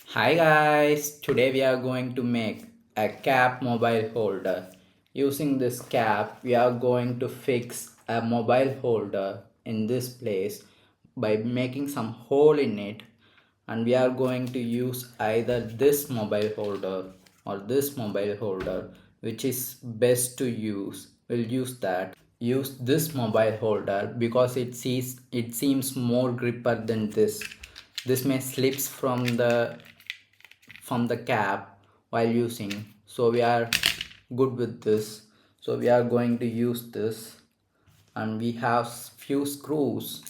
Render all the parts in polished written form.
Hi guys, today we are going to make a cap mobile holder. Using this cap, we are going to fix a mobile holder in this place by making some hole in it, and we are going to use either this mobile holder or this mobile holder, which is best to use. We'll use that. Use this mobile holder because it seems more gripper than this. This may slips from the cap while using, so we are good with this. So we are going to use this, and we have few screws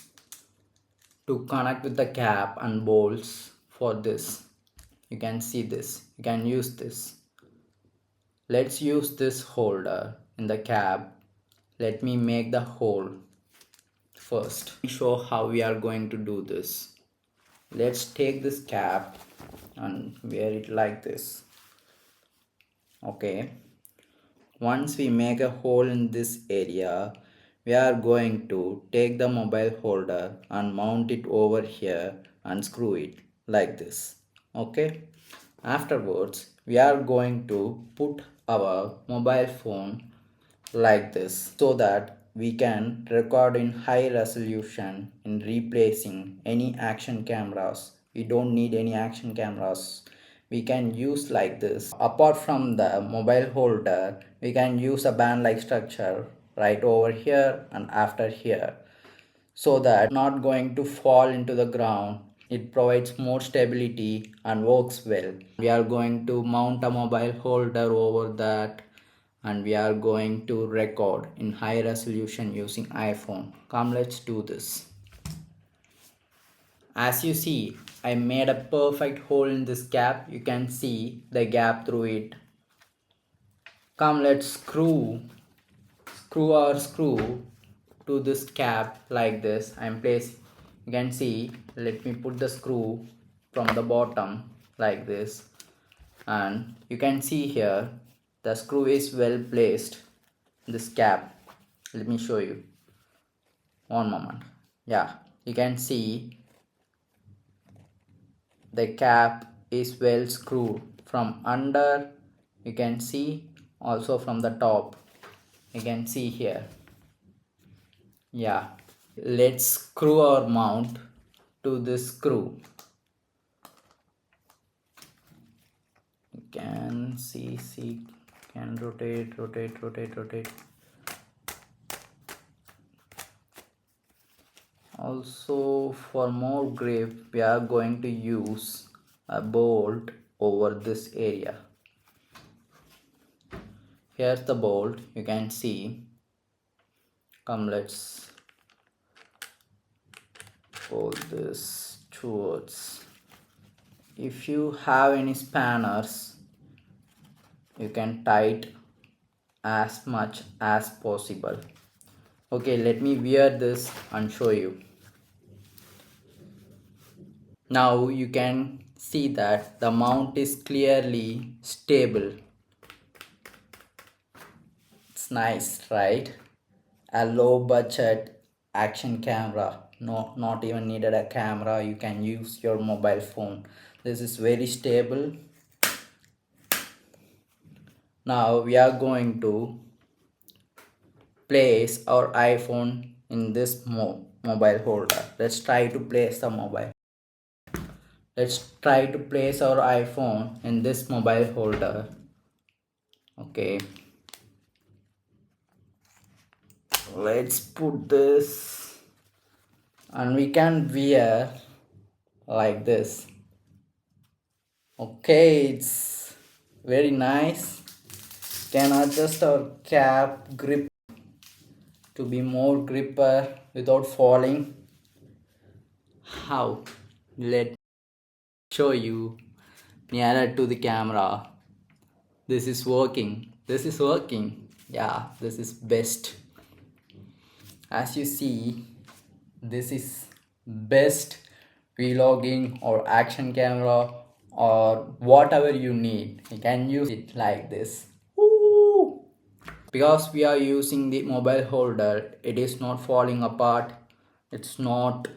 to connect with the cap and bolts for this. You can see this, you can use this. Let's use this holder in the cap. Let me make the hole first. Show how we are going to do this. Let's take this cap and wear it like this. Okay, once we make a hole in this area, we are going to take the mobile holder and mount it over here and screw it like this. Okay, afterwards we are going to put our mobile phone like this so that we can record in high resolution in replacing any action cameras. We don't need any action cameras, we can use like this. Apart from the mobile holder, we can use a band like structure right over here and after here, so that not going to fall into the ground. It provides more stability and works well. We are going to mount a mobile holder over that, and we are going to record in high resolution using iPhone. Come, let's do this. As you see, I made a perfect hole in this cap. You can see the gap through it. Come, let's screw our screw to this cap like this. I'm placing, you can see, let me put the screw from the bottom like this, and you can see here the screw is well placed in this cap. Let me show you, one moment. Yeah, you can see the cap is well screwed from under. You can see also from the top, you can see here. Yeah, let's screw our mount to this screw. You can see, can rotate. Also, for more grip, we are going to use a bolt over this area. Here's the bolt, you can see. Come, let's pull this towards. If you have any spanners, you can tight as much as possible. Okay, let me wear this and show you. Now you can see that the mount is clearly stable. It's nice, right? A low budget action camera. No, not even needed a camera. You can use your mobile phone. This is very stable. Now we are going to place our iPhone in this mobile holder. Let's try to place the mobile. Let's try to place our iPhone in this mobile holder. Okay, let's put this, and we can wear like this. Okay, it's very nice. Can adjust our cap grip to be more gripper without falling. How? Let me show you nearer to the camera. This is working. This is working. Yeah, this is best. As you see, this is best vlogging or action camera or whatever you need. You can use it like this. Woo! Because we are using the mobile holder, it is not falling apart. It's not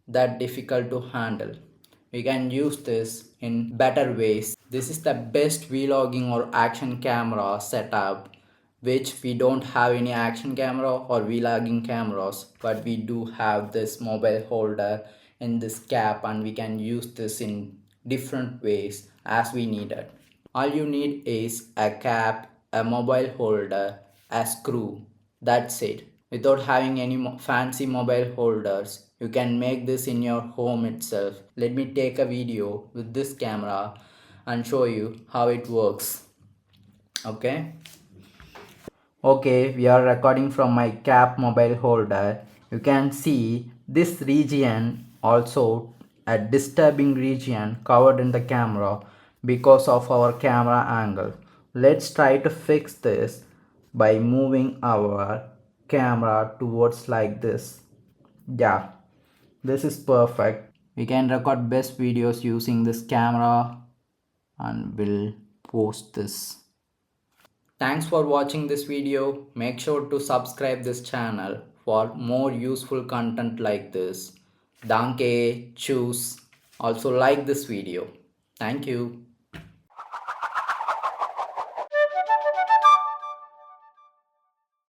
that difficult to handle. We can use this in better ways. This is the best vlogging or action camera setup, which we don't have any action camera or vlogging cameras, but we do have this mobile holder in this cap, and we can use this in different ways as we need it. All you need is a cap, a mobile holder, a screw. That's it. Without having any fancy mobile holders, you can make this in your home itself. Let me take a video with this camera and show you how it works. Okay. Okay, we are recording from my cap mobile holder. You can see this region, also a disturbing region covered in the camera because of our camera angle. Let's try to fix this by moving our camera towards like this. Yeah, this is perfect. We can record best videos using this camera and we'll post this. Thanks for watching this video. Make sure to subscribe this channel for more useful content like this. Danke, choose. Also like this video. Thank you.